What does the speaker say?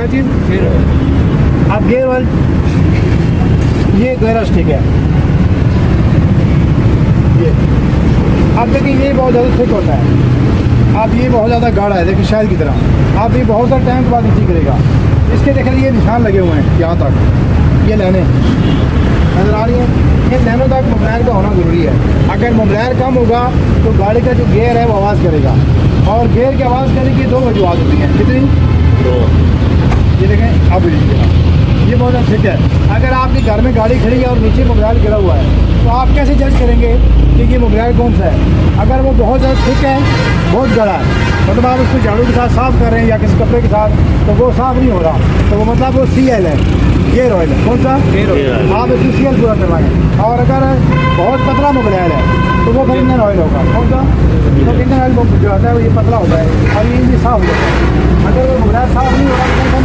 क्या चीज़? अब gear oil, ये गियर स्टिक है ये। अब देखिए ये बहुत ज़्यादा थिक होता है, अब ये बहुत ज़्यादा गाढ़ा है, देखिए शायद की तरह। अब ये बहुत सारे टाइम के बाद नीचे करेगा। इसके देखिए ये निशान लगे हुए हैं यहाँ तक, ये लाइनें नज़र आ रही हैं। ये लाइनों तक मोबाइल का होना ज़रूरी है। अगर मोबाइल कम होगा तो गाड़ी का जो गियर है वो आवाज़ करेगा, और गियर की आवाज़ करने की दो वजूहत होती हैं। कितनी? दो। ये देखें अब ये बहुत अच्छा ठीक है। अगर आपके घर में गाड़ी खड़ी है और नीचे मोबाइल गिरा हुआ है तो आप कैसे जज करेंगे कि ये मोबाइल कौन सा है? अगर वो बहुत ज़्यादा थिक है, बहुत गड़ा है, मतलब आप उसको झाड़ू के साथ साफ़ कर रहे हैं या किसी कपड़े के साथ, तो वो साफ़ नहीं हो रहा, तो वो मतलब वो CL है, गियर ऑयल है। कौन सा? Gear oil. आप इसको CL पूरा करवाएं। और अगर बहुत पतला मोबाइल है तो वो फिर इंजन ऑयल होगा। कौन सा? तो इंजन ऑयल जो होता है वो ये पतला होता है और ये साफ़ हो जाता है। अगर वो मोबाइल साफ़ नहीं हो रहा